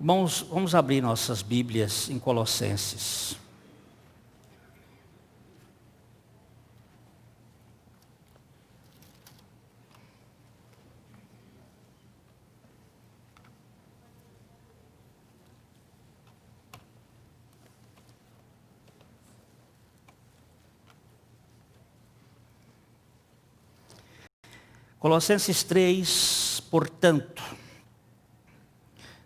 Irmãos, vamos abrir nossas Bíblias em Colossenses. Colossenses 3, portanto,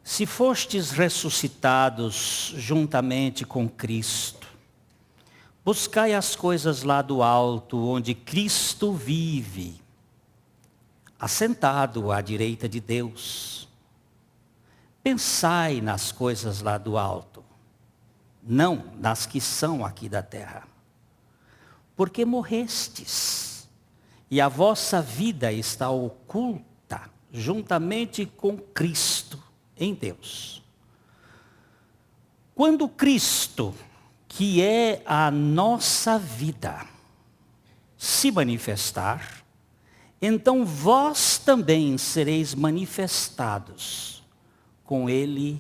se fostes ressuscitados juntamente com Cristo, buscai as coisas lá do alto, onde Cristo vive, assentado à direita de Deus. Pensai nas coisas lá do alto, não nas que são aqui da terra. Porque morrestes, e a vossa vida está oculta juntamente com Cristo em Deus. Quando Cristo, que é a nossa vida, se manifestar, então vós também sereis manifestados com Ele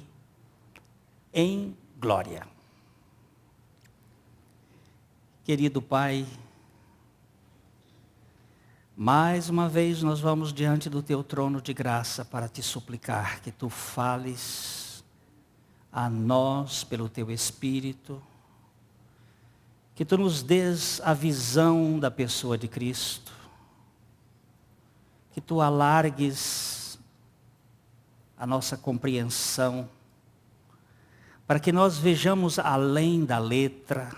em glória. Querido Pai, mais uma vez nós vamos diante do Teu trono de graça para Te suplicar que Tu fales a nós pelo Teu Espírito, que Tu nos dês a visão da pessoa de Cristo, que Tu alargues a nossa compreensão, para que nós vejamos além da letra,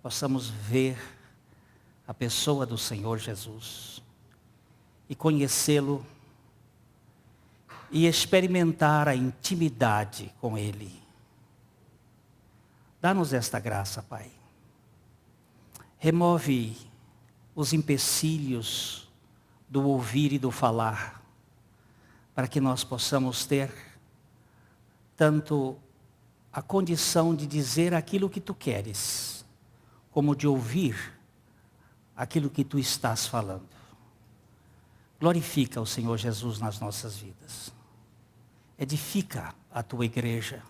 possamos ver a pessoa do Senhor Jesus e conhecê-lo e experimentar a intimidade com Ele. Dá-nos esta graça, Pai. Remove os empecilhos do ouvir e do falar, para que nós possamos ter tanto a condição de dizer aquilo que Tu queres, como de ouvir aquilo que Tu estás falando. Glorifica o Senhor Jesus nas nossas vidas. Edifica a Tua igreja.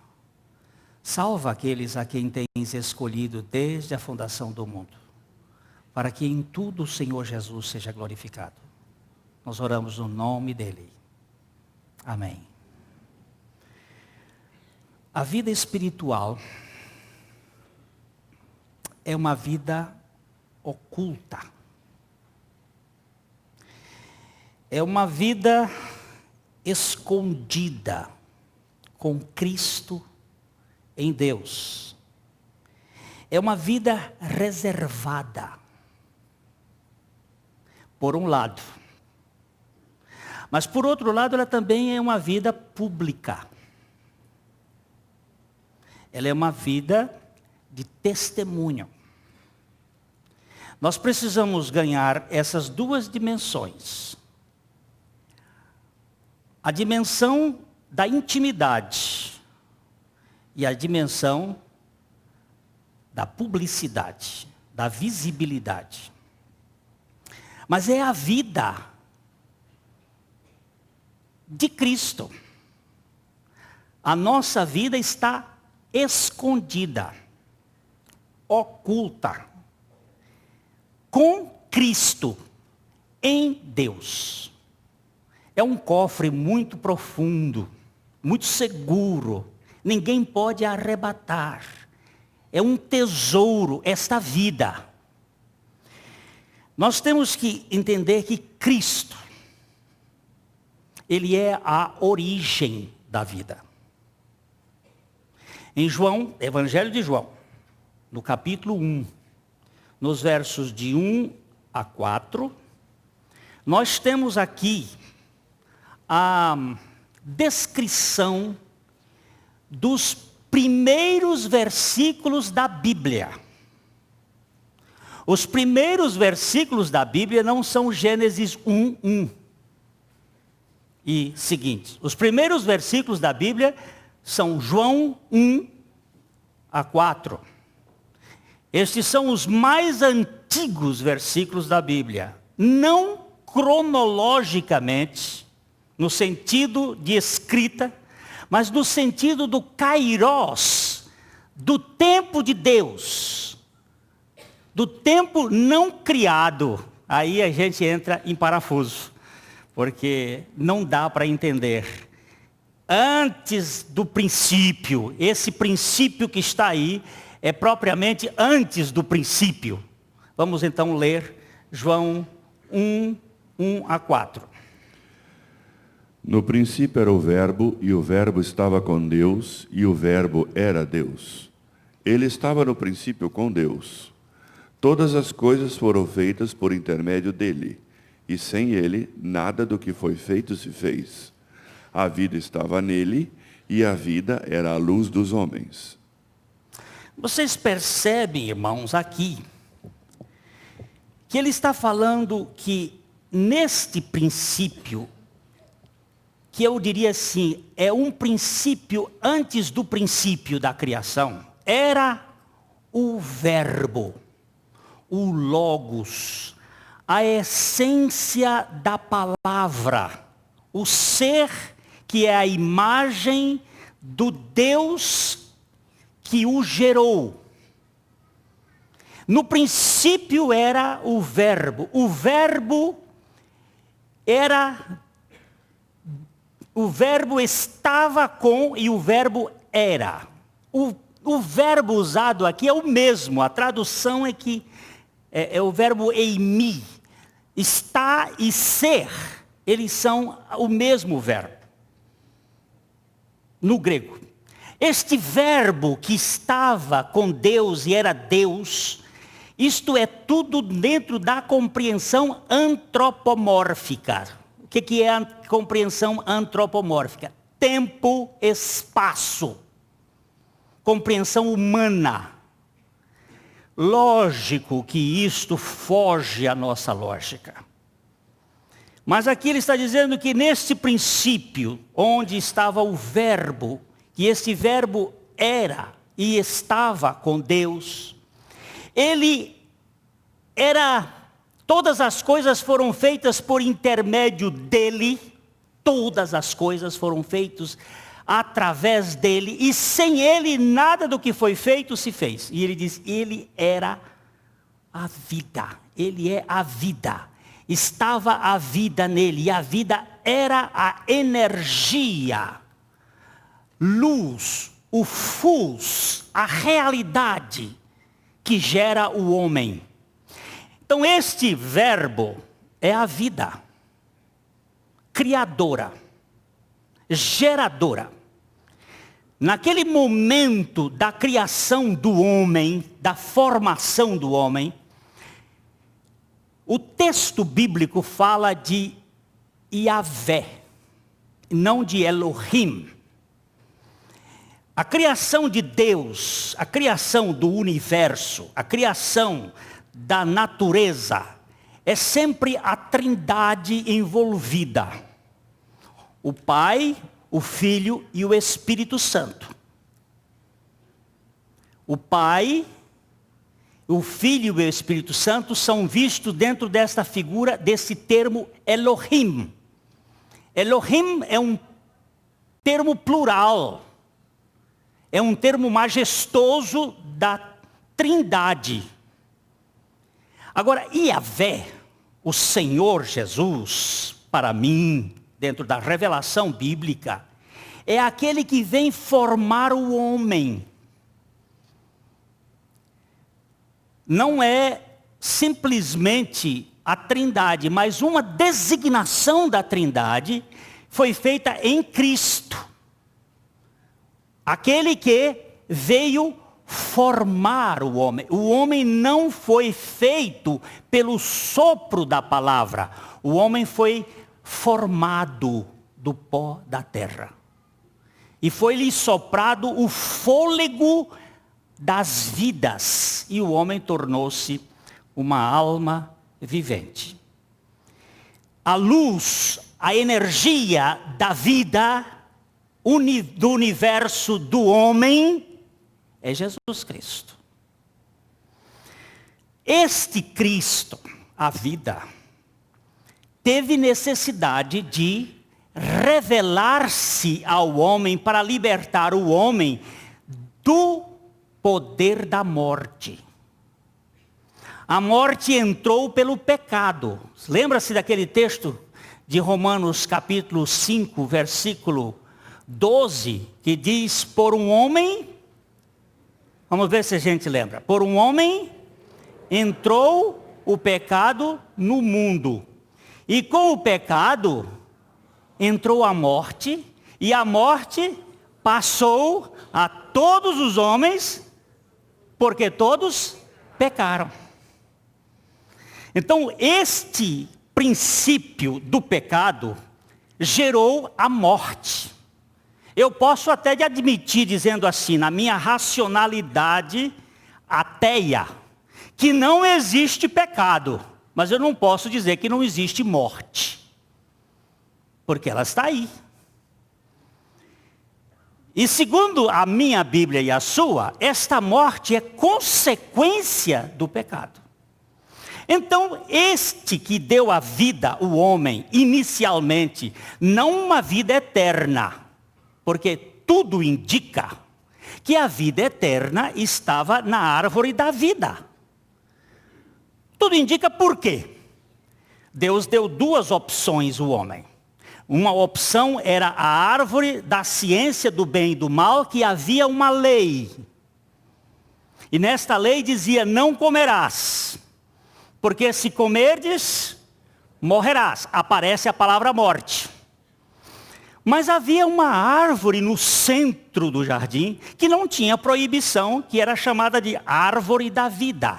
Salva aqueles a quem Tens escolhido desde a fundação do mundo, para que em tudo o Senhor Jesus seja glorificado. Nós oramos no nome dEle. Amém. A vida espiritual é uma vida oculta. É uma vida escondida com Cristo em Deus. É uma vida reservada, por um lado. Mas por outro lado, ela também é uma vida pública. Ela é uma vida de testemunho. Nós precisamos ganhar essas duas dimensões. A dimensão da intimidade e a dimensão da publicidade, da visibilidade. Mas é a vida de Cristo. A nossa vida está escondida, oculta, com Cristo em Deus. É um cofre muito profundo, muito seguro. Ninguém pode arrebatar. É um tesouro esta vida. Nós temos que entender que Cristo, Ele é a origem da vida. Em João, Evangelho de João, no capítulo 1, nos versos de 1 a 4, nós temos aqui a descrição dos primeiros versículos da Bíblia. Os primeiros versículos da Bíblia não são Gênesis 1:1 e seguintes. Os primeiros versículos da Bíblia são João 1 a 4. Estes são os mais antigos versículos da Bíblia. Não cronologicamente, no sentido de escrita, mas no sentido do kairos, do tempo de Deus, do tempo não criado. Aí a gente entra em parafuso, porque não dá para entender. Antes do princípio, esse princípio que está aí, é propriamente antes do princípio. Vamos então ler João 1, 1-4. No princípio era o Verbo, e o Verbo estava com Deus, e o Verbo era Deus. Ele estava no princípio com Deus. Todas as coisas foram feitas por intermédio dele, e sem ele, nada do que foi feito se fez. A vida estava nele, e a vida era a luz dos homens. Vocês percebem, irmãos, aqui, que ele está falando que neste princípio, que eu diria assim, é um princípio antes do princípio da criação, era o Verbo, o Logos, a essência da palavra, o ser que é a imagem do Deus que o gerou. No princípio era o Verbo estava com e o Verbo era. O verbo usado aqui é o mesmo, a tradução é que é o verbo eimi. Está e ser, eles são o mesmo verbo, no grego. Este verbo que estava com Deus e era Deus, isto é tudo dentro da compreensão antropomórfica. O que é a compreensão antropomórfica? Tempo, espaço. Compreensão humana. Lógico que isto foge à nossa lógica. Mas aqui ele está dizendo que neste princípio, onde estava o Verbo, que esse Verbo era e estava com Deus, ele era, todas as coisas foram feitas por intermédio dele, todas as coisas foram feitas através dele, e sem ele nada do que foi feito se fez. E ele diz, ele era a vida, ele é a vida, estava a vida nele, e a vida era a energia, luz, o fus, a realidade que gera o homem. Então este verbo é a vida, criadora, geradora. Naquele momento da criação do homem, da formação do homem, o texto bíblico fala de Yahvé, não de Elohim. A criação de Deus, a criação do universo, a criação da natureza, é sempre a trindade envolvida. O Pai, o Filho e o Espírito Santo. O Pai, o Filho e o Espírito Santo são vistos dentro desta figura, desse termo Elohim. Elohim é um termo plural. É um termo majestoso da trindade. Agora, Yahvé, o Senhor Jesus, para mim, dentro da revelação bíblica, é aquele que vem formar o homem. Não é simplesmente a trindade, mas uma designação da trindade foi feita em Cristo. Aquele que veio formar o homem. O homem não foi feito pelo sopro da palavra. O homem foi formado do pó da terra. E foi-lhe soprado o fôlego das vidas. E o homem tornou-se uma alma vivente. A luz, a energia da vida do universo do homem é Jesus Cristo. Este Cristo, a vida, teve necessidade de revelar-se ao homem para libertar o homem do poder da morte. A morte entrou pelo pecado. Lembra-se daquele texto de Romanos capítulo 5, versículo 12, que diz, por um homem, vamos ver se a gente lembra, por um homem entrou o pecado no mundo, e com o pecado entrou a morte, e a morte passou a todos os homens, porque todos pecaram. Então, este princípio do pecado gerou a morte. Eu posso até admitir, dizendo assim, na minha racionalidade ateia, que não existe pecado, mas eu não posso dizer que não existe morte, porque ela está aí. E segundo a minha Bíblia e a sua, esta morte é consequência do pecado. Então, este que deu a vida, o homem, inicialmente, não uma vida eterna, porque tudo indica que a vida eterna estava na árvore da vida. Tudo indica por quê? Deus deu duas opções ao homem. Uma opção era a árvore da ciência do bem e do mal, que havia uma lei. E nesta lei dizia, não comerás, porque se comerdes, morrerás. Aparece a palavra morte. Mas havia uma árvore no centro do jardim, que não tinha proibição, que era chamada de árvore da vida.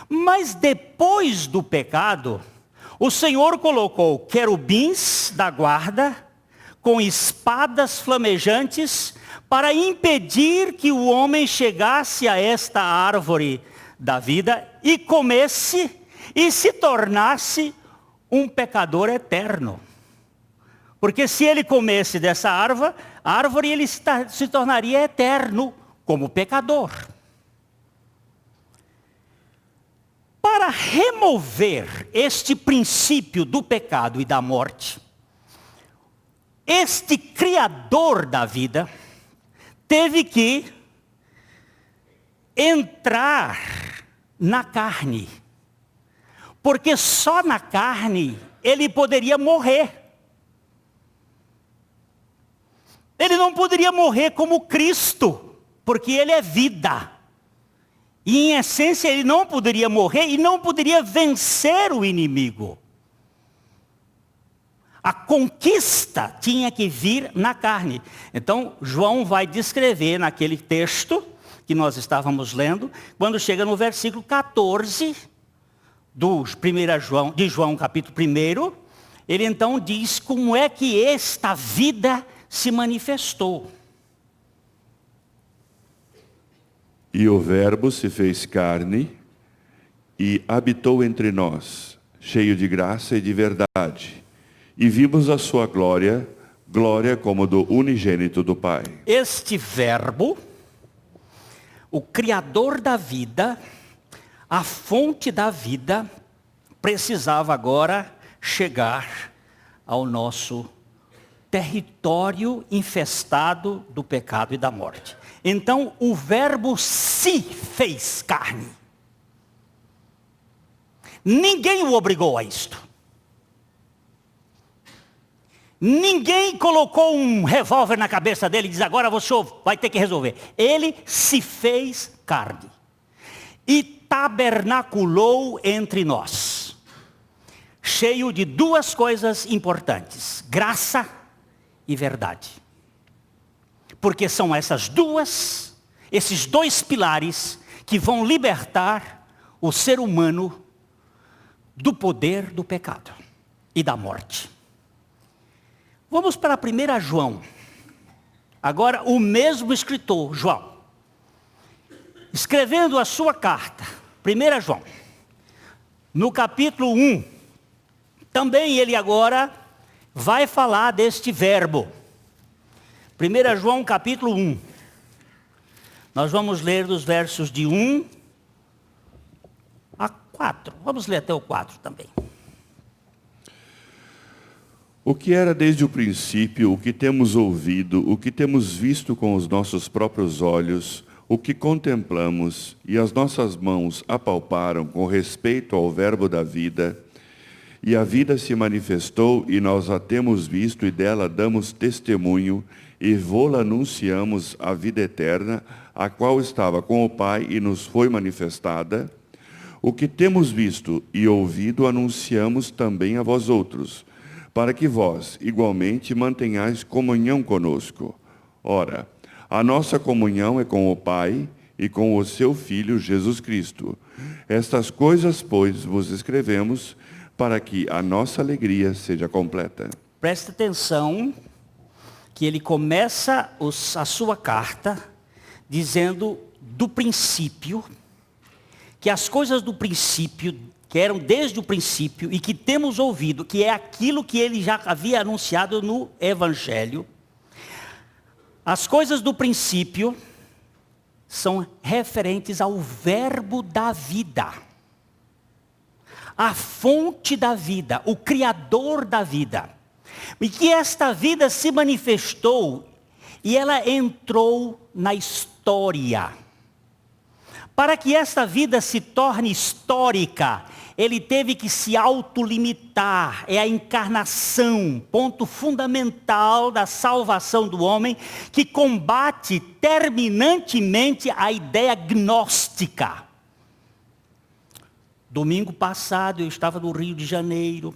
Mas depois do pecado, o Senhor colocou querubins da guarda, com espadas flamejantes, para impedir que o homem chegasse a esta árvore da vida e comesse e se tornasse um pecador eterno. Porque se ele comesse dessa árvore ele se tornaria eterno como pecador. Para remover este princípio do pecado e da morte, este Criador da vida teve que entrar na carne, porque só na carne ele poderia morrer. Ele não poderia morrer como Cristo, porque ele é vida. E em essência ele não poderia morrer e não poderia vencer o inimigo. A conquista tinha que vir na carne. Então João vai descrever naquele texto que nós estávamos lendo, quando chega no versículo 14 de João capítulo 1, ele então diz como é que esta vida se manifestou. E o Verbo se fez carne e habitou entre nós, cheio de graça e de verdade. E vimos a sua glória, glória como do unigênito do Pai. Este Verbo, o Criador da vida, a fonte da vida, precisava agora chegar ao nosso território infestado do pecado e da morte. Então o Verbo se fez carne. Ninguém o obrigou a isto. Ninguém colocou um revólver na cabeça dele e diz, agora você vai ter que resolver. Ele se fez carne. E tabernaculou entre nós. Cheio de duas coisas importantes. Graça e verdade. Porque são esses dois pilares que vão libertar o ser humano do poder do pecado e da morte. Vamos para 1 João. Agora o mesmo escritor, João, escrevendo a sua carta, 1 João, no capítulo 1, também ele agora vai falar deste verbo. 1 João capítulo 1. Nós vamos ler dos versos de 1 a 4. Vamos ler até o 4 também. O que era desde o princípio, o que temos ouvido, o que temos visto com os nossos próprios olhos, o que contemplamos e as nossas mãos apalparam com respeito ao verbo da vida, e a vida se manifestou e nós a temos visto e dela damos testemunho e vô-la anunciamos a vida eterna, a qual estava com o Pai e nos foi manifestada. O que temos visto e ouvido anunciamos também a vós outros, para que vós, igualmente, mantenhais comunhão conosco. Ora, a nossa comunhão é com o Pai e com o seu Filho Jesus Cristo. Estas coisas, pois, vos escrevemos, para que a nossa alegria seja completa. Presta atenção que ele começa a sua carta dizendo do princípio, que as coisas do princípio, que eram desde o princípio e que temos ouvido, que é aquilo que ele já havia anunciado no Evangelho. As coisas do princípio são referentes ao verbo da vida, a fonte da vida, o Criador da vida. E que esta vida se manifestou e ela entrou na história. Para que esta vida se torne histórica, ele teve que se autolimitar. É a encarnação, ponto fundamental da salvação do homem, que combate terminantemente a ideia gnóstica. Domingo passado eu estava no Rio de Janeiro,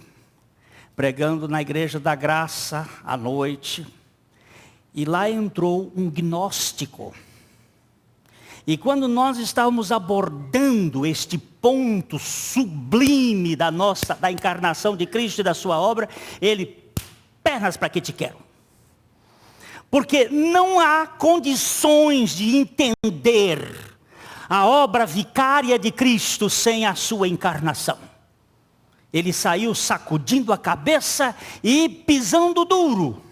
pregando na Igreja da Graça à noite, e lá entrou um gnóstico. E quando nós estávamos abordando este ponto sublime da encarnação de Cristo e da sua obra, ele, pernas para que te quero. Porque não há condições de entender a obra vicária de Cristo sem a sua encarnação. Ele saiu sacudindo a cabeça e pisando duro.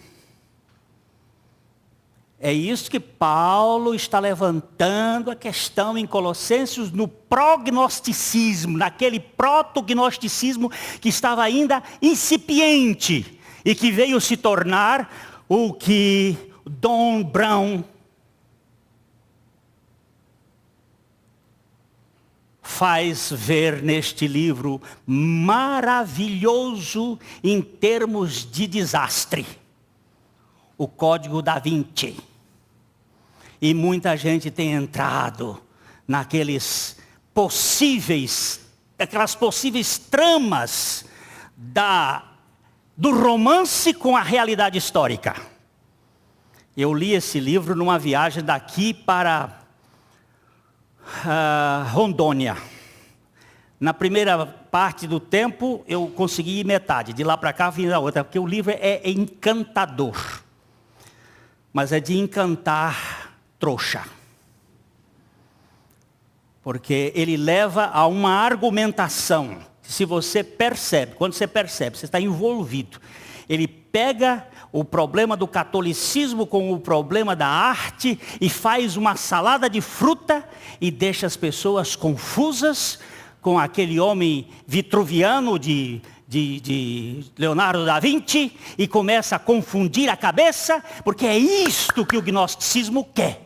É isso que Paulo está levantando a questão em Colossenses no prognosticismo, naquele protognosticismo que estava ainda incipiente e que veio se tornar o que Don Brown faz ver neste livro maravilhoso em termos de desastre. O Código da Vinci. E muita gente tem entrado naquelas possíveis tramas do romance com a realidade histórica. Eu li esse livro numa viagem daqui para Rondônia. Na primeira parte do tempo eu consegui ir metade, de lá para cá vim na outra, porque o livro é encantador. Mas é de encantar trouxa. Porque ele leva a uma argumentação. Se você percebe, quando você percebe, você está envolvido. Ele pega o problema do catolicismo com o problema da arte e faz uma salada de fruta e deixa as pessoas confusas com aquele homem vitruviano de Leonardo da Vinci e começa a confundir a cabeça, porque é isto que o gnosticismo quer.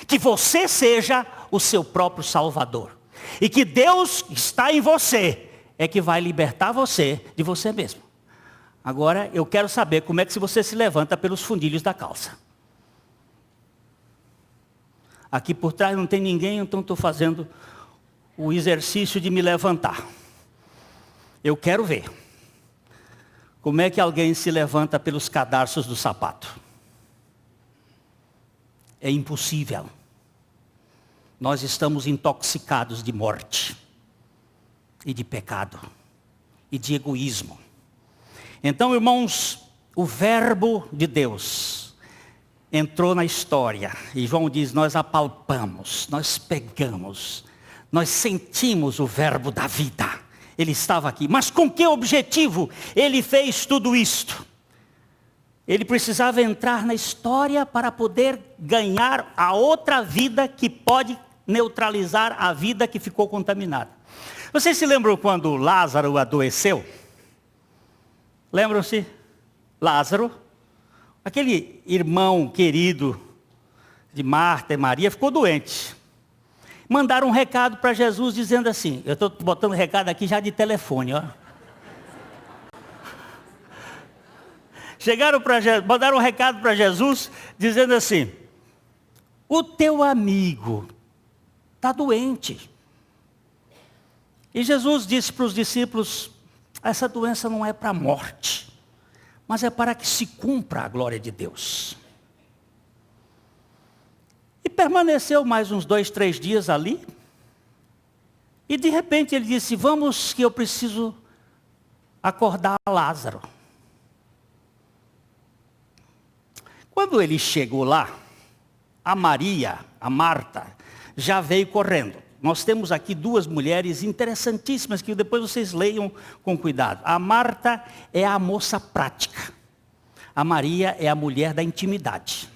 Que você seja o seu próprio salvador. E que Deus está em você, é que vai libertar você de você mesmo. Agora eu quero saber como é que você se levanta pelos fundilhos da calça. Aqui por trás não tem ninguém, então estou fazendo o exercício de me levantar. Eu quero ver como é que alguém se levanta pelos cadarços do sapato. É impossível. Nós estamos intoxicados de morte, e de pecado, e de egoísmo. Então, irmãos, o verbo de Deus entrou na história. E João diz, nós apalpamos, nós pegamos, nós sentimos o verbo da vida. Ele estava aqui. Mas com que objetivo ele fez tudo isto? Ele precisava entrar na história para poder ganhar a outra vida que pode neutralizar a vida que ficou contaminada. Vocês se lembram quando Lázaro adoeceu? Lembram-se? Lázaro, aquele irmão querido de Marta e Maria, ficou doente. Mandaram um recado para Jesus dizendo assim, eu estou botando recado aqui já de telefone, ó. Mandaram um recado para Jesus dizendo assim, o teu amigo está doente. E Jesus disse para os discípulos, essa doença não é para a morte, mas é para que se cumpra a glória de Deus. E permaneceu mais uns 2, 3 dias ali. E de repente ele disse, vamos que eu preciso acordar Lázaro. Quando ele chegou lá, a Maria, a Marta, já veio correndo. Nós temos aqui 2 mulheres interessantíssimas que depois vocês leiam com cuidado. A Marta é a moça prática. A Maria é a mulher da intimidade.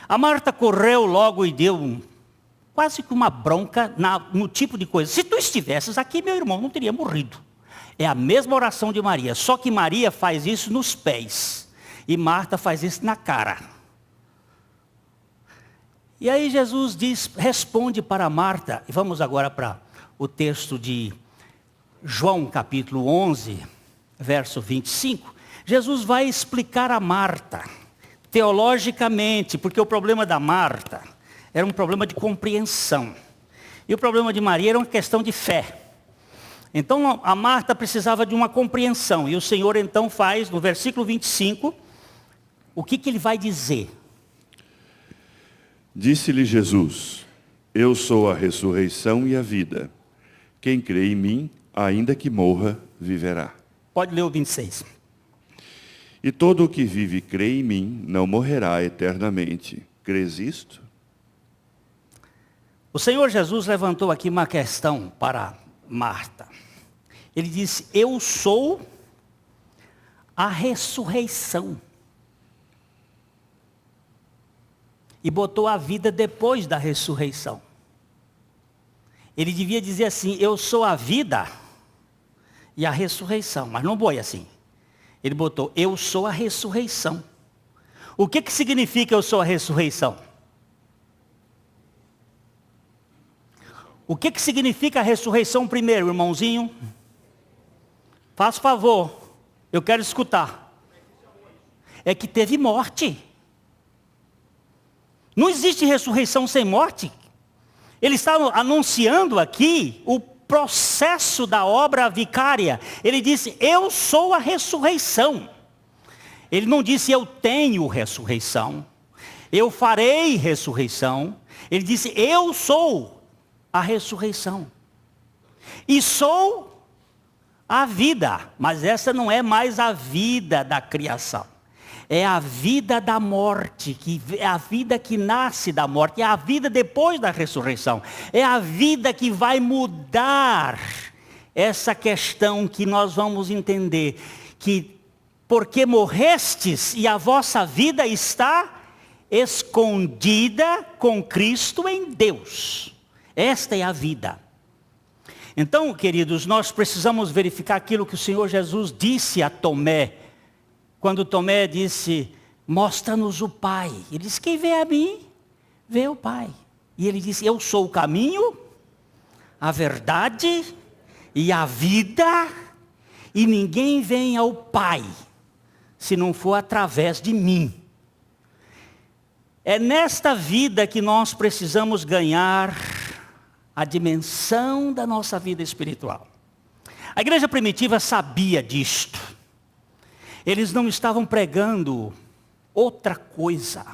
A Marta correu logo e deu quase que uma bronca no tipo de coisa. Se tu estivesses aqui, meu irmão não teria morrido. É a mesma oração de Maria, só que Maria faz isso nos pés. E Marta faz isso na cara. E aí Jesus responde para Marta, e vamos agora para o texto de João capítulo 11, verso 25. Jesus vai explicar a Marta, teologicamente, porque o problema da Marta era um problema de compreensão. E o problema de Maria era uma questão de fé. Então a Marta precisava de uma compreensão. E o Senhor então faz, no versículo 25, o que ele vai dizer? Disse-lhe Jesus, eu sou a ressurreição e a vida. Quem crê em mim, ainda que morra, viverá. Pode ler o 26. E todo o que vive e crê em mim, não morrerá eternamente. Crês isto? O Senhor Jesus levantou aqui uma questão para Marta. Ele disse, eu sou a ressurreição. E botou a vida depois da ressurreição. Ele devia dizer assim, eu sou a vida e a ressurreição. Mas não foi assim. Ele botou, eu sou a ressurreição. O que significa eu sou a ressurreição? O que significa a ressurreição primeiro, irmãozinho? Faz favor, eu quero escutar. É que teve morte. Não existe ressurreição sem morte. Ele está anunciando aqui o processo da obra vicária. Ele disse, eu sou a ressurreição. Ele não disse, eu tenho ressurreição. Eu farei ressurreição. Ele disse, eu sou a ressurreição. E sou a vida. Mas essa não é mais a vida da criação. É a vida da morte, é a vida que nasce da morte, é a vida depois da ressurreição. É a vida que vai mudar essa questão que nós vamos entender. Que porque morrestes e a vossa vida está escondida com Cristo em Deus. Esta é a vida. Então, queridos, nós precisamos verificar aquilo que o Senhor Jesus disse a Tomé. Quando Tomé disse, mostra-nos o Pai. Ele disse, quem vê a mim, vê o Pai. E ele disse, eu sou o caminho, a verdade e a vida. E ninguém vem ao Pai, se não for através de mim. É nesta vida que nós precisamos ganhar a dimensão da nossa vida espiritual. A igreja primitiva sabia disto. Eles não estavam pregando outra coisa.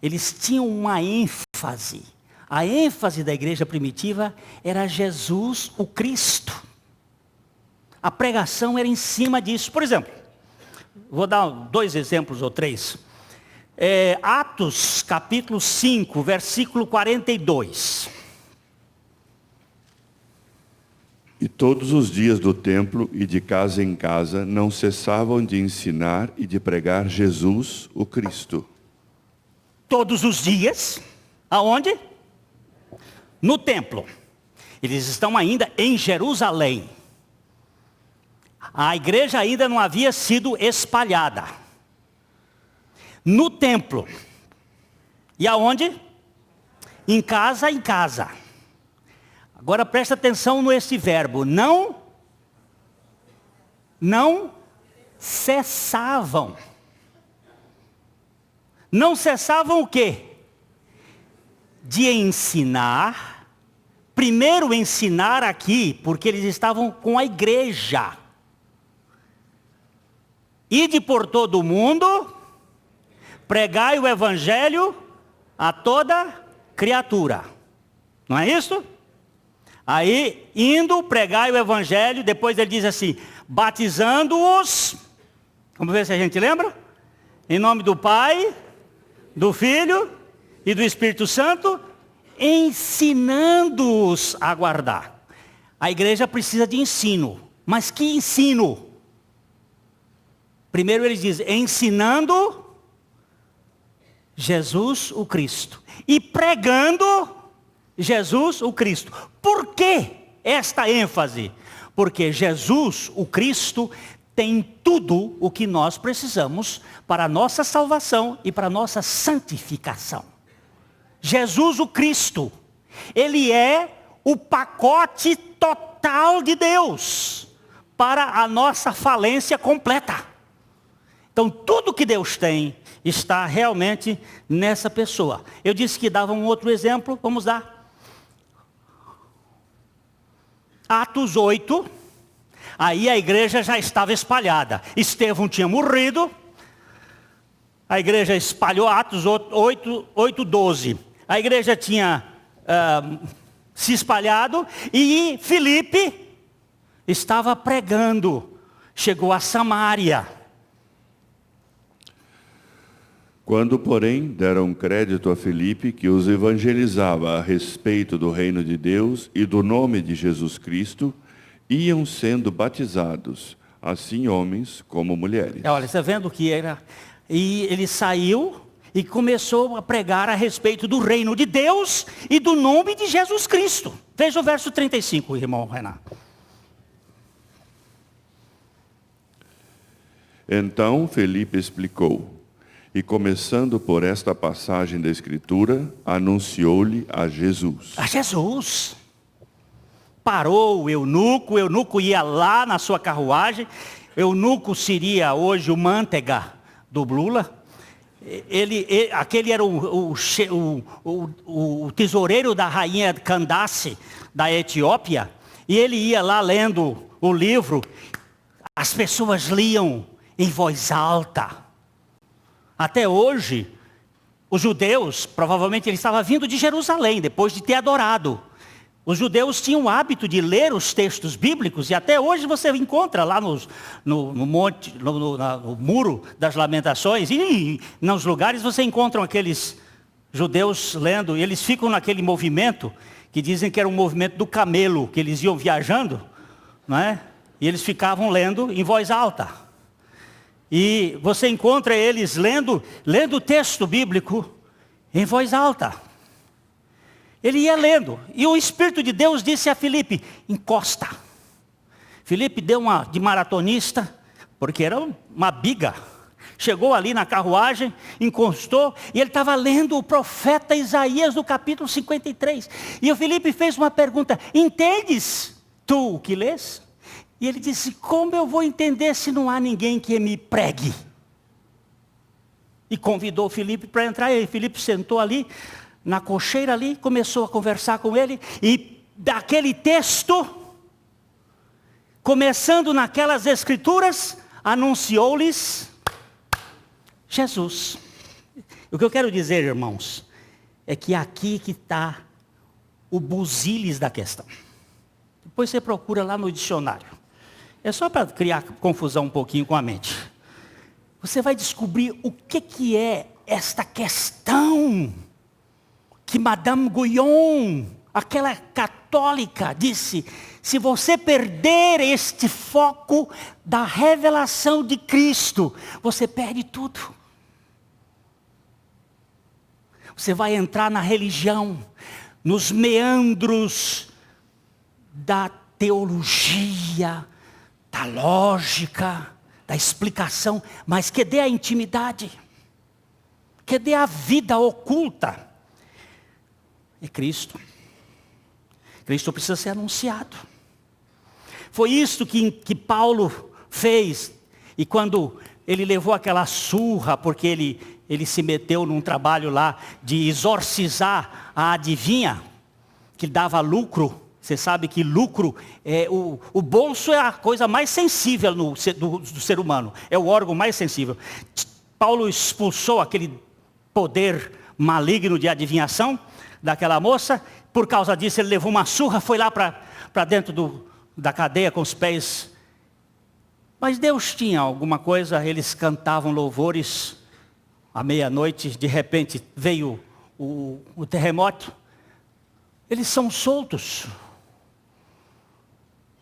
Eles tinham uma ênfase. A ênfase da igreja primitiva era Jesus, o Cristo. A pregação era em cima disso. Por exemplo, vou dar 2 exemplos ou 3. Atos capítulo 5, versículo 42. E todos os dias do templo e de casa em casa não cessavam de ensinar e de pregar Jesus, o Cristo. Todos os dias, aonde? No templo. Eles estão ainda em Jerusalém. A igreja ainda não havia sido espalhada. No templo. E aonde? Em casa, em casa. Agora presta atenção nesse verbo. Não cessavam. Não cessavam o quê? De ensinar. Primeiro ensinar aqui, porque eles estavam com a igreja. Ide por todo o mundo, pregai o evangelho a toda criatura. Não é isso? Aí, indo, pregai o evangelho, depois ele diz assim, batizando-os, vamos ver se a gente lembra? Em nome do Pai, do Filho e do Espírito Santo, ensinando-os a guardar. A igreja precisa de ensino, mas que ensino? Primeiro ele diz, ensinando Jesus o Cristo. E pregando Jesus o Cristo. Por que esta ênfase? Porque Jesus o Cristo tem tudo o que nós precisamos para a nossa salvação e para a nossa santificação. Jesus o Cristo, Ele é o pacote total de Deus para a nossa falência completa. Então tudo que Deus tem está realmente nessa pessoa. Eu disse que dava um outro exemplo, vamos dar. Atos 8, aí a igreja já estava espalhada. Estevão tinha morrido, a igreja espalhou, Atos 8, 12. A igreja tinha se espalhado e Filipe estava pregando, chegou a Samaria. Quando, porém, deram crédito a Filipe, que os evangelizava a respeito do reino de Deus e do nome de Jesus Cristo, iam sendo batizados, assim homens como mulheres. Olha, você está vendo que era... E ele saiu e começou a pregar a respeito do reino de Deus e do nome de Jesus Cristo. Veja o verso 35, irmão Renato. Então Filipe explicou. E começando por esta passagem da Escritura, anunciou-lhe a Jesus. A Jesus. Parou o eunuco ia lá na sua carruagem. Eunuco seria hoje o Manteiga do Lula. Aquele era o tesoureiro da rainha Candace, da Etiópia. E ele ia lá lendo o livro. As pessoas liam em voz alta. Até hoje, os judeus, provavelmente ele estava vindo de Jerusalém, depois de ter adorado. Os judeus tinham o hábito de ler os textos bíblicos, e até hoje você encontra lá no muro das lamentações, e nos lugares você encontra aqueles judeus lendo, e eles ficam naquele movimento, que dizem que era um movimento do camelo, que eles iam viajando, não é? E eles ficavam lendo em voz alta. E você encontra eles lendo o texto bíblico em voz alta. Ele ia lendo. E o Espírito de Deus disse a Filipe, encosta. Filipe deu uma de maratonista, porque era uma biga. Chegou ali na carruagem, encostou, e ele estava lendo o profeta Isaías no capítulo 53. E o Filipe fez uma pergunta, entendes tu o que lês? E ele disse, como eu vou entender se não há ninguém que me pregue? E convidou o Filipe para entrar, e Filipe sentou ali, na cocheira ali, começou a conversar com ele, e daquele texto, começando naquelas escrituras, anunciou-lhes Jesus. O que eu quero dizer, irmãos, é que aqui que está o buzilis da questão. Depois você procura lá no dicionário. É só para criar confusão um pouquinho com a mente. Você vai descobrir o que é esta questão que Madame Guyon, aquela católica, disse: se você perder este foco da revelação de Cristo, você perde tudo. Você vai entrar na religião, nos meandros da teologia, da lógica, da explicação, mas que dê a intimidade, que dê a vida oculta. É Cristo. Cristo precisa ser anunciado. Foi isso que Paulo fez. E quando ele levou aquela surra, porque ele se meteu num trabalho lá de exorcizar a adivinha, que dava lucro. Você sabe que lucro, o bolso é a coisa mais sensível do ser humano. É o órgão mais sensível. Paulo expulsou aquele poder maligno de adivinhação daquela moça. Por causa disso ele levou uma surra, foi lá para dentro da cadeia com os pés. Mas Deus tinha alguma coisa, eles cantavam louvores à meia-noite, de repente veio o terremoto. Eles são soltos.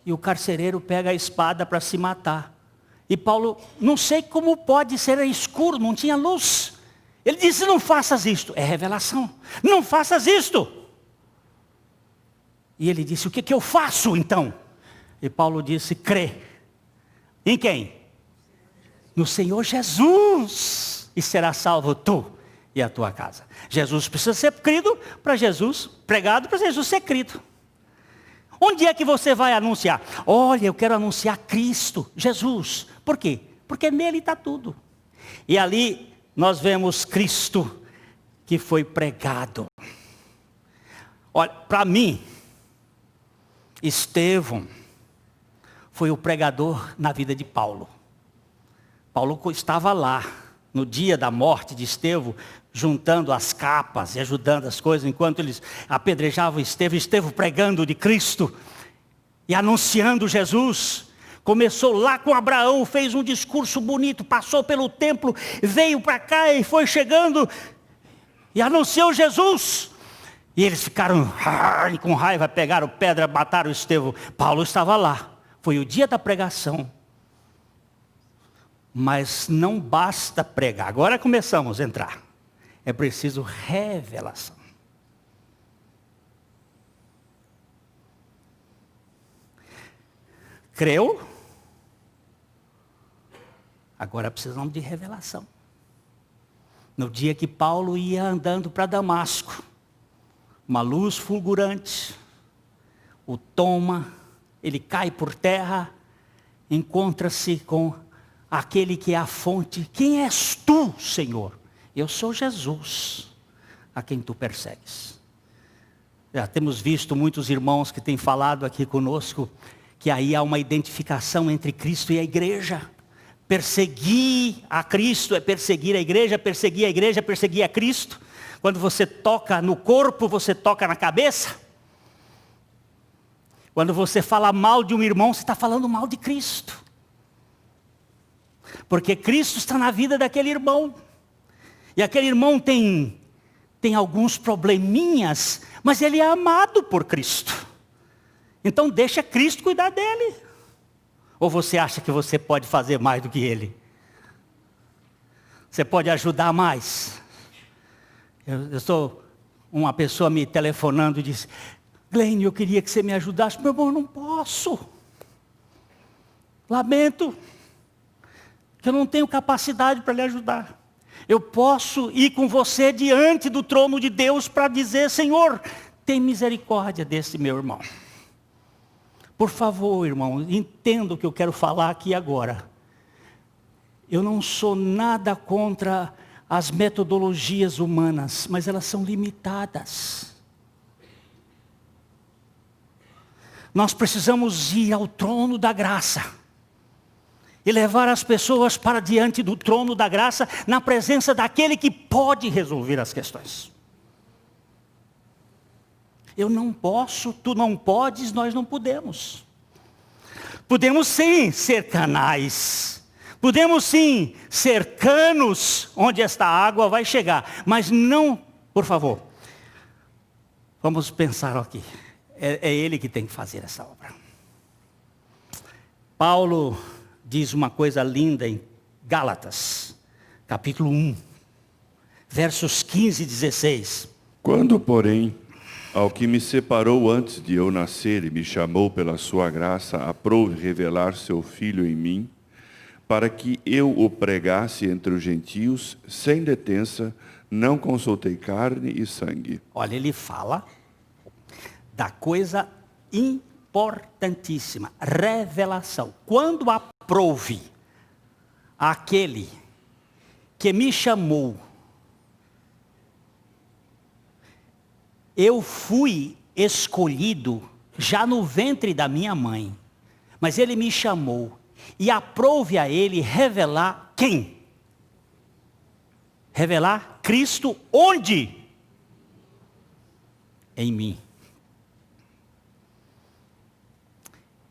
E o carcereiro pega a espada para se matar. E Paulo, não sei como pode ser escuro, não tinha luz. Ele disse, não faças isto. É revelação. Não faças isto. E ele disse, o que eu faço então? E Paulo disse, crê. Em quem? No Senhor Jesus. E será salvo tu e a tua casa. Jesus precisa ser crido para Jesus, pregado para Jesus ser crido. Onde é que você vai anunciar? Olha, eu quero anunciar Cristo, Jesus. Por quê? Porque nele está tudo. E ali nós vemos Cristo que foi pregado. Olha, para mim, Estevão foi o pregador na vida de Paulo. Paulo estava lá, no dia da morte de Estevão, juntando as capas e ajudando as coisas, enquanto eles apedrejavam Estevão pregando de Cristo e anunciando Jesus. Começou lá com Abraão, fez um discurso bonito, passou pelo templo, veio para cá e foi chegando e anunciou Jesus. E eles ficaram com raiva, pegaram pedra, mataram Estevão. Paulo estava lá. Foi o dia da pregação. Mas não basta pregar. Agora começamos a entrar. É preciso revelação. Creu? Agora precisamos de revelação. No dia que Paulo ia andando para Damasco, uma luz fulgurante o toma, ele cai por terra, encontra-se com aquele que é a fonte. Quem és tu, Senhor? Eu sou Jesus, a quem tu persegues. Já temos visto muitos irmãos que têm falado aqui conosco, que aí há uma identificação entre Cristo e a igreja. Perseguir a Cristo é perseguir a igreja, perseguir a igreja é perseguir a Cristo. Quando você toca no corpo, você toca na cabeça. Quando você fala mal de um irmão, você está falando mal de Cristo. Porque Cristo está na vida daquele irmão. E aquele irmão tem alguns probleminhas, mas ele é amado por Cristo. Então deixa Cristo cuidar dele. Ou você acha que você pode fazer mais do que ele? Você pode ajudar mais? Eu sou uma pessoa me telefonando e disse, Glenn, eu queria que você me ajudasse. Meu irmão, eu não posso. Lamento que eu não tenho capacidade para lhe ajudar. Eu posso ir com você diante do trono de Deus para dizer, Senhor, tem misericórdia desse meu irmão. Por favor, irmão, entenda o que eu quero falar aqui agora. Eu não sou nada contra as metodologias humanas, mas elas são limitadas. Nós precisamos ir ao trono da graça e levar as pessoas para diante do trono da graça, na presença daquele que pode resolver as questões. Eu não posso, tu não podes, nós não podemos. Podemos sim ser canais, podemos sim ser canos onde esta água vai chegar, mas não, por favor, vamos pensar aqui, é Ele que tem que fazer essa obra. Paulo diz uma coisa linda em Gálatas, capítulo 1, versos 15 e 16. Quando, porém, Ao que me separou antes de eu nascer e me chamou pela sua graça, aprove revelar seu Filho em mim, para que eu o pregasse entre os gentios, sem detença, não consultei carne e sangue. Olha, ele fala da coisa importantíssima, revelação. Quando aprove aquele que me chamou, eu fui escolhido já no ventre da minha mãe, mas ele me chamou e aprove a ele revelar quem? Revelar Cristo onde? Em mim.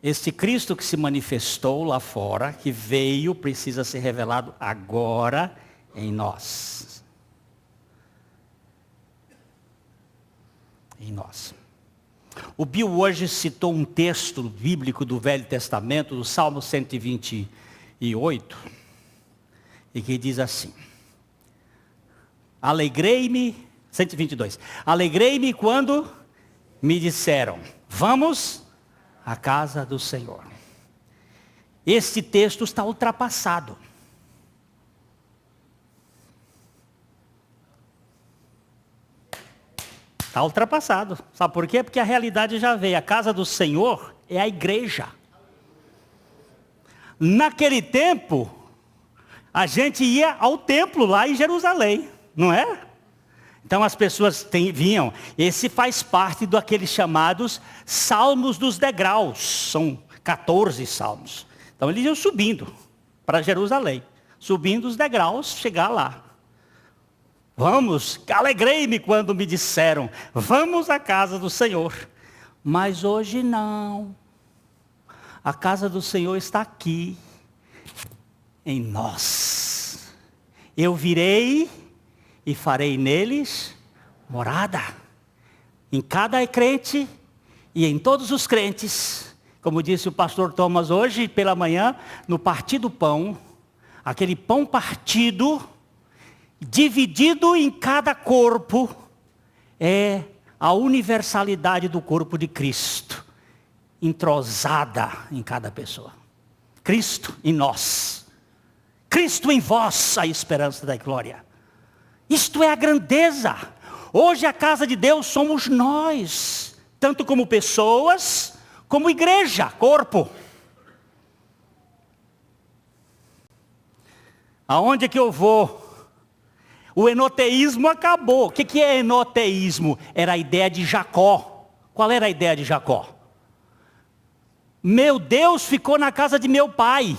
Este Cristo que se manifestou lá fora, que veio, precisa ser revelado agora em nós. Em nós. O Bill hoje citou um texto bíblico do Velho Testamento, do Salmo 128, e que diz assim: alegrei-me, 122, alegrei-me quando me disseram, vamos à casa do Senhor. Este texto está ultrapassado. Está ultrapassado. Sabe por quê? Porque a realidade já veio. A casa do Senhor é a igreja. Naquele tempo, a gente ia ao templo lá em Jerusalém, não é? Então as pessoas vinham. Esse faz parte daqueles chamados salmos dos degraus. São 14 salmos. Então eles iam subindo para Jerusalém. Subindo os degraus, chegar lá. Vamos, alegrei-me quando me disseram, vamos à casa do Senhor. Mas hoje não. A casa do Senhor está aqui, em nós. Eu virei e farei neles morada. Em cada crente e em todos os crentes. Como disse o pastor Thomas hoje pela manhã, no partir do pão, aquele pão partido, dividido em cada corpo, é a universalidade do corpo de Cristo, entrosada em cada pessoa. Cristo em nós, Cristo em vós, a esperança da glória. Isto é a grandeza. Hoje a casa de Deus somos nós, tanto como pessoas, como igreja, corpo. Aonde que eu vou? O enoteísmo acabou. O que é enoteísmo? Era a ideia de Jacó. Qual era a ideia de Jacó? Meu Deus ficou na casa de meu pai.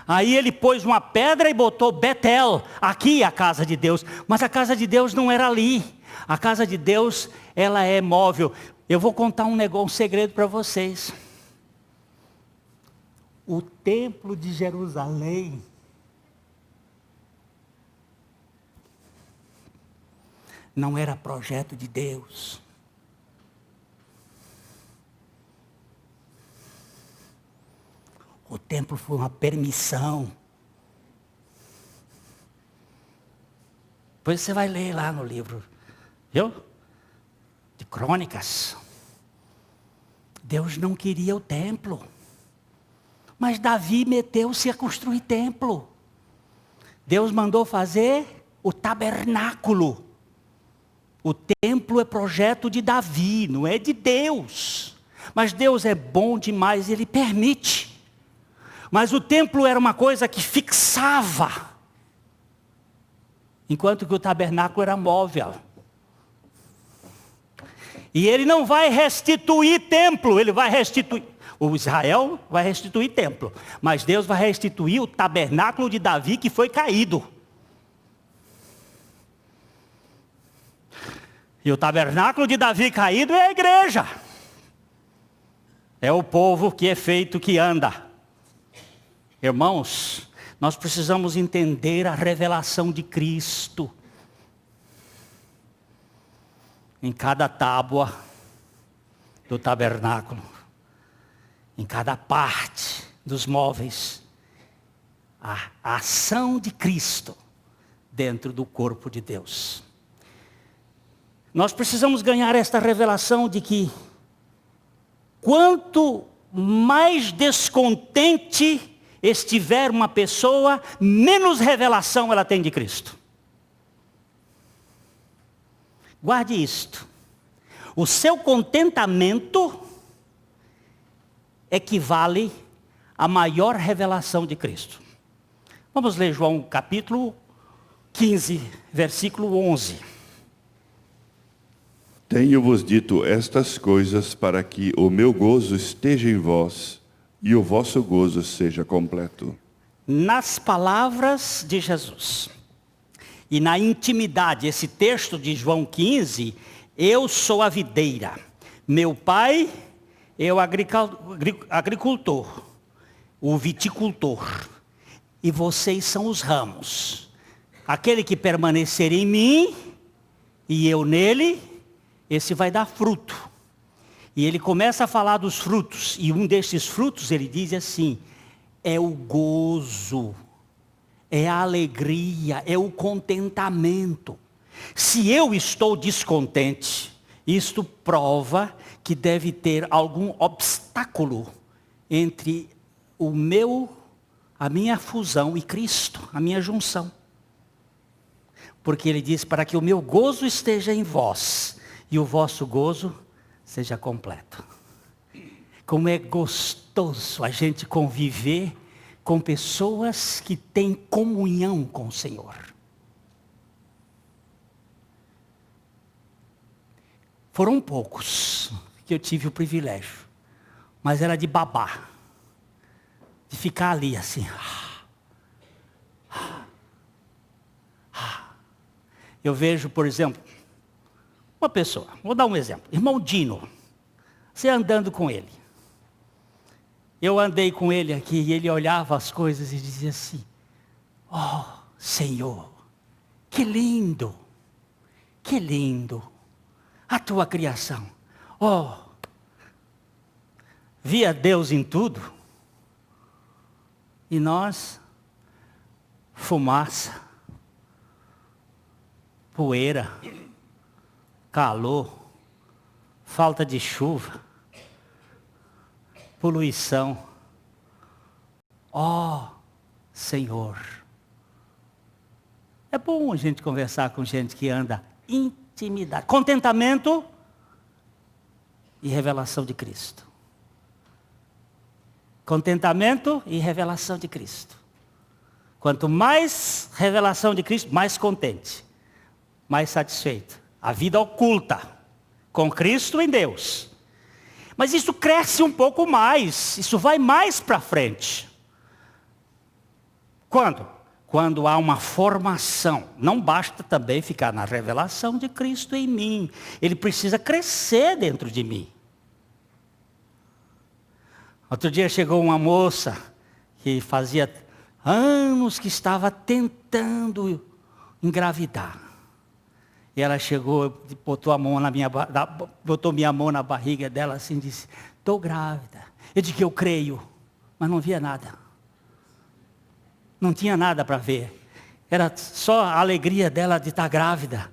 Aí ele pôs uma pedra e botou Betel. Aqui é a casa de Deus. Mas a casa de Deus não era ali. A casa de Deus, ela é móvel. Eu vou contar um segredo para vocês. O templo de Jerusalém não era projeto de Deus. O templo foi uma permissão. Depois você vai ler lá no livro, viu? De Crônicas. Deus não queria o templo. Mas Davi meteu-se a construir templo. Deus mandou fazer o tabernáculo. O templo é projeto de Davi, não é de Deus. Mas Deus é bom demais, Ele permite. Mas o templo era uma coisa que fixava. Enquanto que o tabernáculo era móvel. E Ele não vai restituir templo, Ele vai restituir. O Israel vai restituir templo. Mas Deus vai restituir o tabernáculo de Davi que foi caído. E o tabernáculo de Davi caído é a igreja. É o povo que é feito, que anda. Irmãos, nós precisamos entender a revelação de Cristo. Em cada tábua do tabernáculo. Em cada parte dos móveis. A ação de Cristo dentro do corpo de Deus. Nós precisamos ganhar esta revelação de que quanto mais descontente estiver uma pessoa, menos revelação ela tem de Cristo. Guarde isto. O seu contentamento equivale à maior revelação de Cristo. Vamos ler João capítulo 15, versículo 11. Tenho-vos dito estas coisas para que o meu gozo esteja em vós e o vosso gozo seja completo. Nas palavras de Jesus e na intimidade, esse texto de João 15, eu sou a videira, meu pai é o agricultor, o viticultor, e vocês são os ramos. Aquele que permanecer em mim e eu nele, esse vai dar fruto. E ele começa a falar dos frutos, e um desses frutos ele diz assim: é o gozo, é a alegria, é o contentamento. Se eu estou descontente, isto prova que deve ter algum obstáculo entre a minha fusão e Cristo, a minha junção. Porque ele diz, para que o meu gozo esteja em vós e o vosso gozo seja completo. Como é gostoso a gente conviver com pessoas que têm comunhão com o Senhor. Foram poucos que eu tive o privilégio, mas era de babar, de ficar ali assim. Eu vejo, por exemplo, uma pessoa, vou dar um exemplo, irmão Dino, você andando com ele. Eu andei com ele aqui e ele olhava as coisas e dizia assim: oh, Senhor, que lindo a tua criação. Oh, via Deus em tudo. E nós, fumaça, poeira, calor, falta de chuva, poluição. Ó, Senhor. É bom a gente conversar com gente que anda intimidade, contentamento e revelação de Cristo. Contentamento e revelação de Cristo. Quanto mais revelação de Cristo, mais contente, mais satisfeito. A vida oculta, com Cristo em Deus. Mas isso cresce um pouco mais, isso vai mais para frente. Quando? Quando há uma formação. Não basta também ficar na revelação de Cristo em mim. Ele precisa crescer dentro de mim. Outro dia chegou uma moça que fazia anos que estava tentando engravidar. E ela chegou, botou minha mão na barriga dela assim e disse: estou grávida. Eu disse que eu creio, mas não via nada. Não tinha nada para ver. Era só a alegria dela de estar grávida.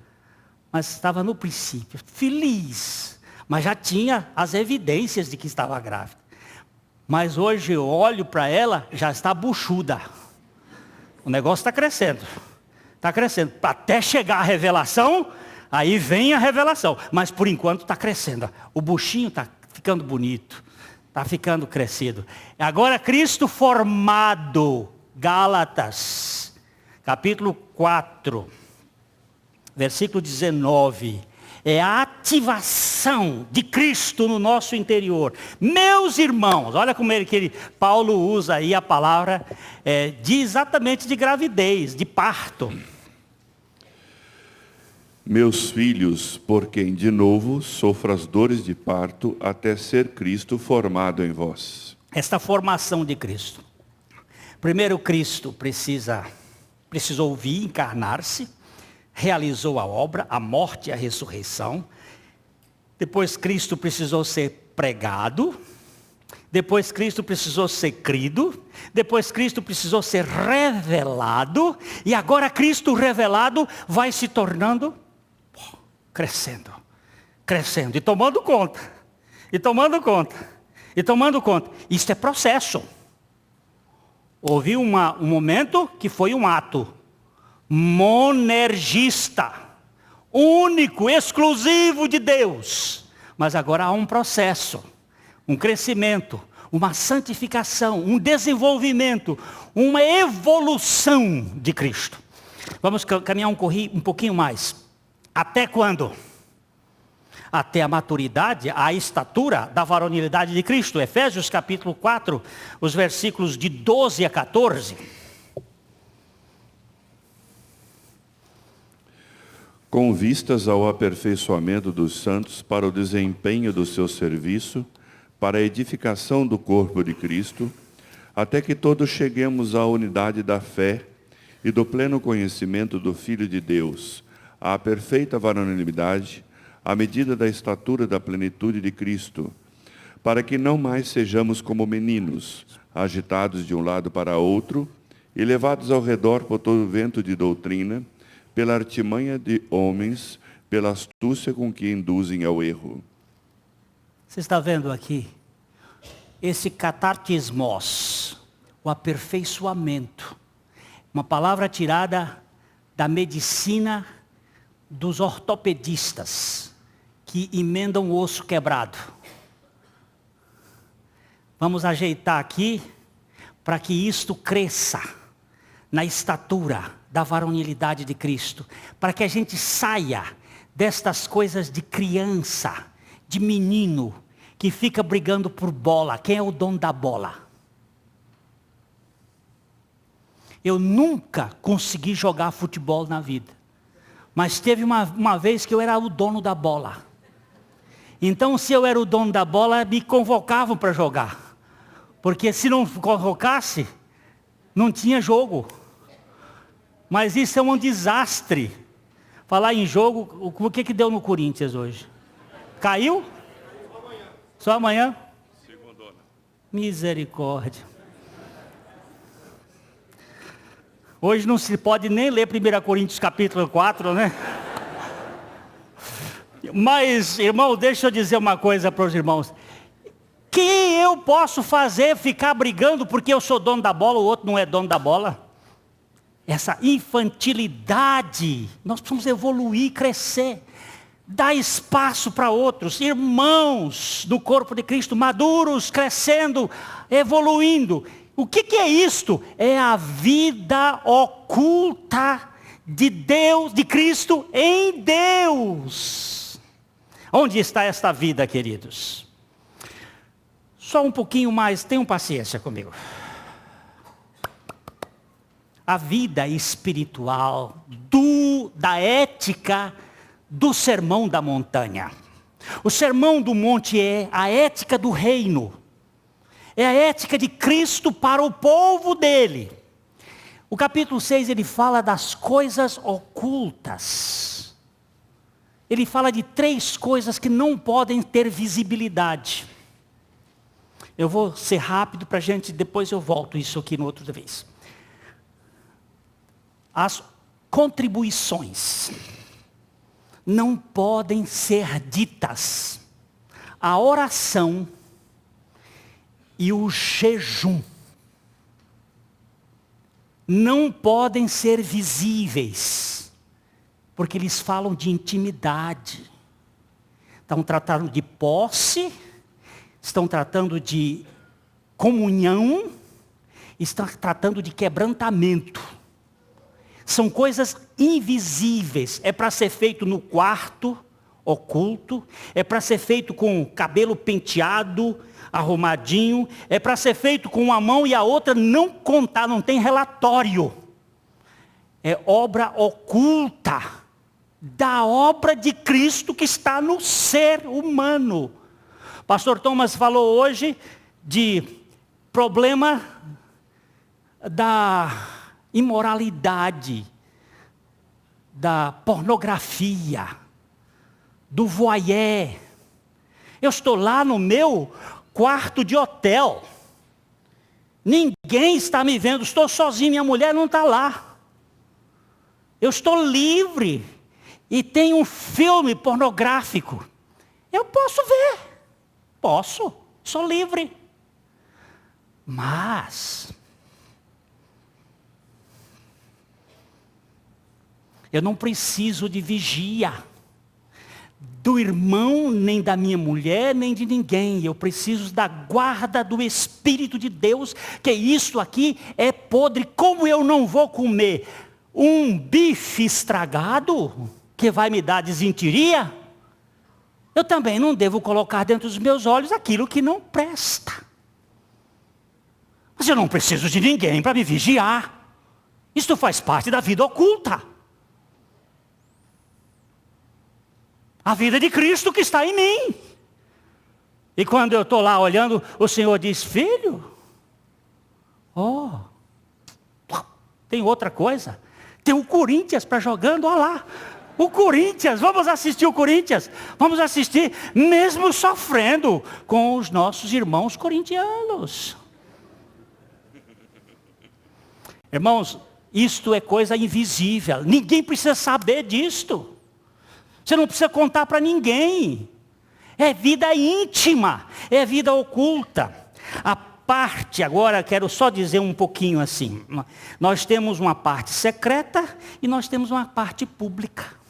Mas estava no princípio, feliz. Mas já tinha as evidências de que estava grávida. Mas hoje eu olho para ela, já está buchuda. O negócio está crescendo. Está crescendo. Até chegar a revelação, aí vem a revelação. Mas por enquanto está crescendo. O buchinho está ficando bonito. Está ficando crescido. Agora Cristo formado. Gálatas, capítulo 4, versículo 19. É a ativação de Cristo no nosso interior. Meus irmãos, olha como Paulo usa aí a palavra exatamente de gravidez, de parto. Meus filhos, por quem de novo sofro as dores de parto, até ser Cristo formado em vós. Esta formação de Cristo. Primeiro, Cristo precisou vir, encarnar-se, realizou a obra, a morte e a ressurreição. Depois Cristo precisou ser pregado. Depois Cristo precisou ser crido. Depois Cristo precisou ser revelado. E agora Cristo revelado vai se tornando crescendo, crescendo, e tomando conta, e tomando conta, e tomando conta. Isso é processo. Houve um momento que foi um ato monergista, único, exclusivo de Deus. Mas agora há um processo, um crescimento, uma santificação, um desenvolvimento, uma evolução de Cristo. Vamos caminhar um pouquinho mais. Até quando? Até a maturidade, a estatura da varonilidade de Cristo. Efésios capítulo 4, os versículos de 12 a 14. Com vistas ao aperfeiçoamento dos santos para o desempenho do seu serviço, para a edificação do corpo de Cristo, até que todos cheguemos à unidade da fé e do pleno conhecimento do Filho de Deus, à perfeita varonilidade, à medida da estatura da plenitude de Cristo, para que não mais sejamos como meninos, agitados de um lado para outro e levados ao redor por todo vento de doutrina, pela artimanha de homens, pela astúcia com que induzem ao erro. Você está vendo aqui esse catartismos, o aperfeiçoamento, uma palavra tirada da medicina dos ortopedistas, que emendam o osso quebrado. Vamos ajeitar aqui, para que isto cresça na estatura da varonilidade de Cristo, para que a gente saia destas coisas de criança, de menino, que fica brigando por bola. Quem é o dono da bola? Eu nunca consegui jogar futebol na vida. Mas teve uma vez que eu era o dono da bola. Então, se eu era o dono da bola, me convocavam para jogar. Porque se não convocasse, não tinha jogo. Mas isso é um desastre. Falar em jogo, o que deu no Corinthians hoje? Caiu? Só amanhã? Segundona. Misericórdia. Hoje não se pode nem ler 1 Coríntios capítulo 4, né? Mas, irmão, deixa eu dizer uma coisa para os irmãos. Que eu posso fazer ficar brigando porque eu sou dono da bola, o outro não é dono da bola? Essa infantilidade, nós precisamos evoluir, crescer, dar espaço para outros, irmãos do corpo de Cristo, maduros, crescendo, evoluindo. O que é isto? É a vida oculta de Deus, de Cristo em Deus. Onde está esta vida, queridos? Só um pouquinho mais, tenham paciência comigo. A vida espiritual da ética do Sermão da Montanha. O Sermão do Monte é a ética do reino. É a ética de Cristo para o povo dele. O capítulo 6, ele fala das coisas ocultas. Ele fala de 3 coisas que não podem ter visibilidade. Eu vou ser rápido para a gente, depois eu volto isso aqui no outra vez. As contribuições não podem ser ditas. A oração e o jejum não podem ser visíveis, porque eles falam de intimidade. Estão tratando de posse, estão tratando de comunhão, estão tratando de quebrantamento. São coisas invisíveis. É para ser feito no quarto, oculto. É para ser feito com o cabelo penteado, arrumadinho. É para ser feito com uma mão e a outra não contar, não tem relatório. É obra oculta da obra de Cristo que está no ser humano. Pastor Thomas falou hoje de problema da imoralidade, da pornografia, do voyeur. Eu estou lá no meu quarto de hotel. Ninguém está me vendo, estou sozinho, minha mulher não está lá. Eu estou livre. e tem um filme pornográfico, eu posso ver. Posso, sou livre. Mas eu não preciso de vigia do irmão, nem da minha mulher, nem de ninguém. Eu preciso da guarda do Espírito de Deus, que isto aqui é podre. Como eu não vou comer um bife estragado, que vai me dar desinteria, eu também não devo colocar dentro dos meus olhos aquilo que não presta. Mas eu não preciso de ninguém para me vigiar. Isto faz parte da vida oculta. A vida de Cristo que está em mim. E quando eu estou lá olhando, o Senhor diz: filho, tem outra coisa. Tem o Corinthians para jogando, olha lá. O Corinthians, vamos assistir o Corinthians. Vamos assistir, mesmo sofrendo com os nossos irmãos corintianos. Irmãos, isto é coisa invisível. Ninguém precisa saber disto. Você não precisa contar para ninguém. É vida íntima, é vida oculta. A parte, agora quero só dizer um pouquinho assim. Nós temos uma parte secreta e nós temos uma parte pública.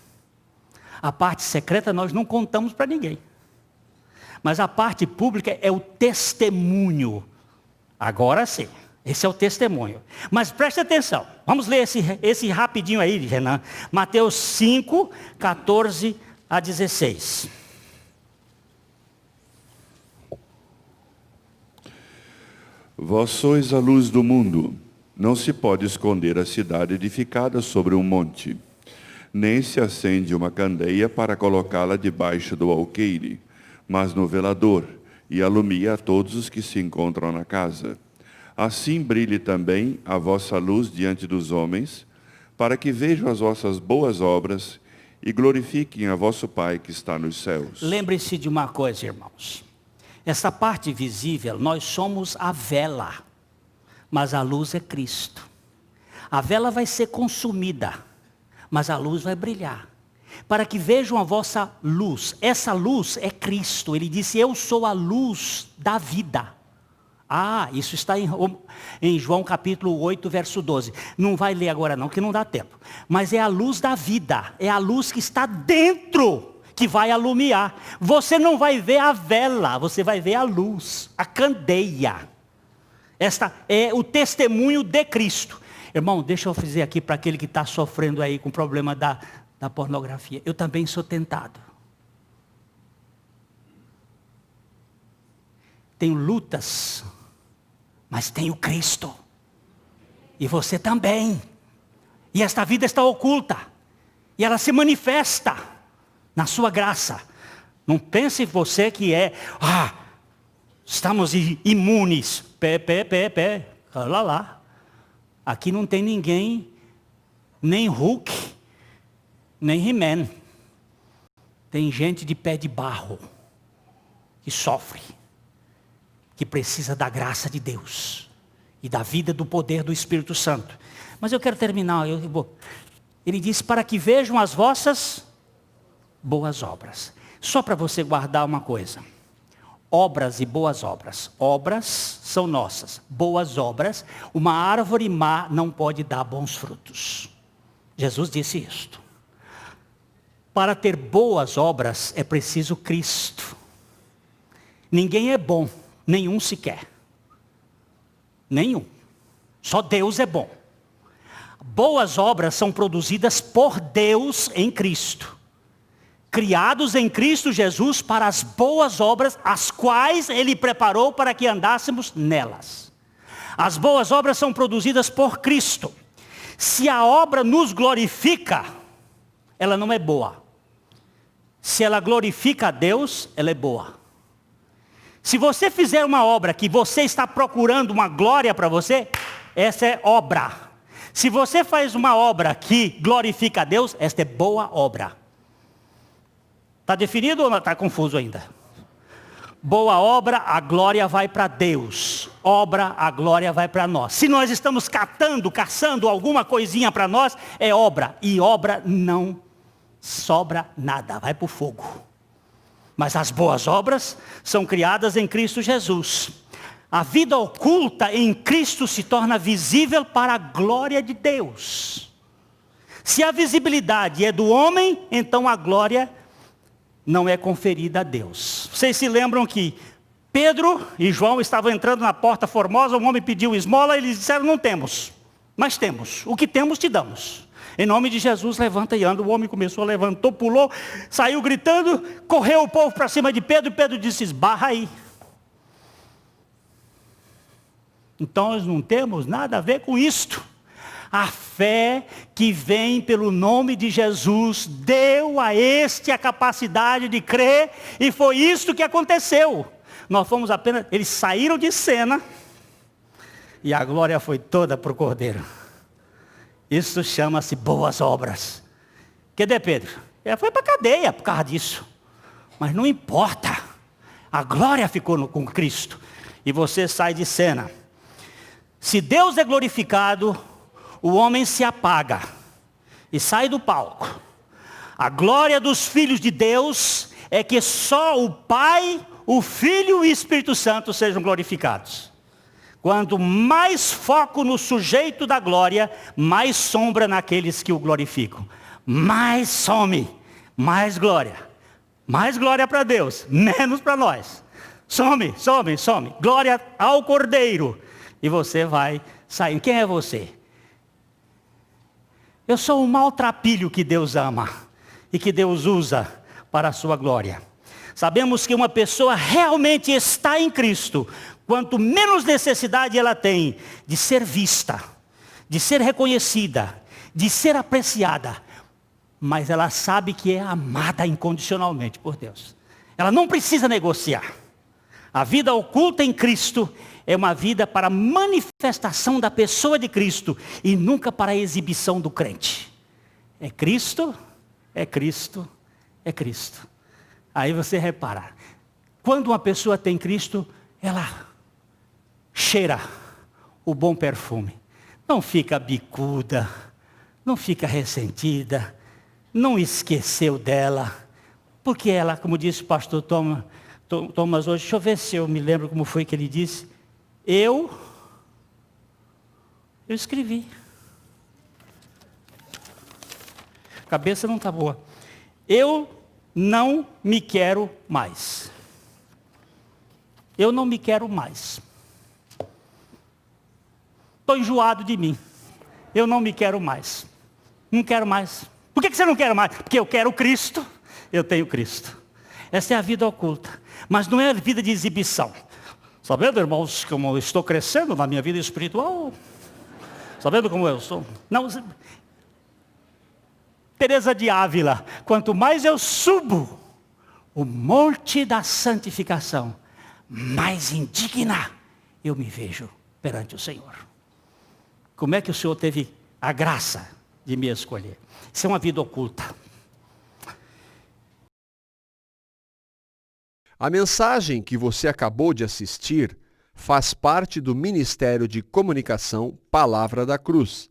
A parte secreta nós não contamos para ninguém. Mas a parte pública é o testemunho. Agora sim. Esse é o testemunho. Mas preste atenção. Vamos ler esse rapidinho aí, Renan. Mateus 5, 14 a 16. Vós sois a luz do mundo. Não se pode esconder a cidade edificada sobre um monte. Nem se acende uma candeia para colocá-la debaixo do alqueire, mas no velador, e alumia a todos os que se encontram na casa. Assim brilhe também a vossa luz diante dos homens, para que vejam as vossas boas obras e glorifiquem a vosso Pai que está nos céus. Lembre-se de uma coisa, irmãos. Essa parte visível, nós somos a vela, mas a luz é Cristo. A vela vai ser consumida, mas a luz vai brilhar. Para que vejam a vossa luz. Essa luz é Cristo. Ele disse: eu sou a luz da vida. Isso está em João capítulo 8, verso 12. Não vai ler agora não, que não dá tempo. Mas é a luz da vida. É a luz que está dentro, que vai alumiar. Você não vai ver a vela, você vai ver a luz, a candeia. Esta é o testemunho de Cristo. Irmão, deixa eu dizer aqui para aquele que está sofrendo aí com o problema da pornografia. Eu também sou tentado. Tenho lutas, mas tenho Cristo. E você também. E esta vida está oculta. E ela se manifesta na sua graça. Não pense você que estamos imunes. Olha lá. Aqui não tem ninguém, nem Hulk, nem He-Man. Tem gente de pé de barro, que sofre, que precisa da graça de Deus e da vida do poder do Espírito Santo. Mas eu quero terminar. Ele disse: para que vejam as vossas boas obras. Só para você guardar uma coisa: obras e boas obras. Obras são nossas. Boas obras, uma árvore má não pode dar bons frutos. Jesus disse isto. Para ter boas obras é preciso Cristo. Ninguém é bom. Nenhum sequer. Nenhum. Só Deus é bom. Boas obras são produzidas por Deus em Cristo. Criados em Cristo Jesus para as boas obras, as quais Ele preparou para que andássemos nelas. As boas obras são produzidas por Cristo. Se a obra nos glorifica, ela não é boa. Se ela glorifica a Deus, ela é boa. Se você fizer uma obra que você está procurando uma glória para você, essa é obra. Se você faz uma obra que glorifica a Deus, esta é boa obra. Está definido ou está confuso ainda? Boa obra, a glória vai para Deus. Obra, a glória vai para nós. Se nós estamos caçando alguma coisinha para nós, é obra. E obra não sobra nada, vai para o fogo. Mas as boas obras são criadas em Cristo Jesus. A vida oculta em Cristo se torna visível para a glória de Deus. Se a visibilidade é do homem, então a glória não é conferida a Deus. Vocês se lembram que Pedro e João estavam entrando na porta formosa, um homem pediu esmola, e eles disseram, não temos, mas temos, o que temos te damos. Em nome de Jesus, levanta e anda. O homem começou, levantou, pulou, saiu gritando, correu o povo para cima de Pedro, e Pedro disse, esbarra aí. Então nós não temos nada a ver com isto. A fé que vem pelo nome de Jesus deu a este a capacidade de crer, e foi isto que aconteceu. Nós fomos apenas, eles saíram de cena, e a glória foi toda para o Cordeiro. Isso chama-se boas obras. Cadê Pedro? Ele foi para a cadeia por causa disso. Mas não importa. A glória ficou com Cristo. E você sai de cena. Se Deus é glorificado, o homem se apaga e sai do palco. A glória dos filhos de Deus é que só o Pai, o Filho e o Espírito Santo sejam glorificados. Quanto mais foco no sujeito da glória, mais sombra naqueles que o glorificam. Mais some, mais glória. Mais glória para Deus, menos para nós. Some, some, some. Glória ao Cordeiro. E você vai sair. Quem é você? Eu sou um maltrapilho que Deus ama e que Deus usa para a sua glória. Sabemos que uma pessoa realmente está em Cristo, quanto menos necessidade ela tem de ser vista, de ser reconhecida, de ser apreciada, mas ela sabe que é amada incondicionalmente por Deus. Ela não precisa negociar. A vida oculta em Cristo é uma vida para manifestação da pessoa de Cristo e nunca para a exibição do crente. É Cristo, é Cristo, é Cristo. Aí você repara, quando uma pessoa tem Cristo, ela cheira o bom perfume. Não fica bicuda, não fica ressentida, não esqueceu dela. Porque ela, como disse o pastor Thomas hoje, deixa eu ver se eu me lembro como foi que ele disse. Eu escrevi. A cabeça não está boa. Eu não me quero mais. Eu não me quero mais. Estou enjoado de mim. Eu não me quero mais. Não quero mais. Por que você não quer mais? Porque eu quero Cristo. Eu tenho Cristo. Essa é a vida oculta. Mas não é a vida de exibição. Sabendo, irmãos, como eu estou crescendo na minha vida espiritual? Sabendo como eu sou? Não. Teresa de Ávila, quanto mais eu subo o monte da santificação, mais indigna eu me vejo perante o Senhor. Como é que o Senhor teve a graça de me escolher? Isso é uma vida oculta. A mensagem que você acabou de assistir faz parte do Ministério de Comunicação Palavra da Cruz.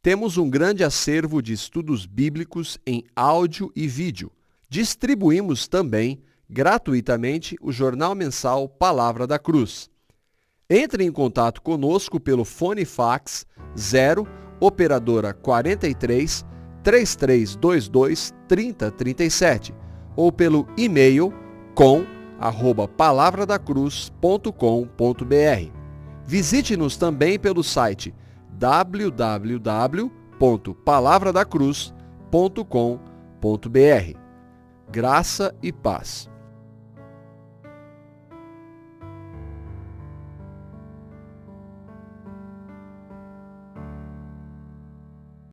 Temos um grande acervo de estudos bíblicos em áudio e vídeo. Distribuímos também, gratuitamente, o jornal mensal Palavra da Cruz. Entre em contato conosco pelo fone fax 0 operadora 43 3322 3037 ou pelo e-mail com@palavradacruz.com.br. Visite-nos também pelo site www.palavradacruz.com.br. Graça e paz.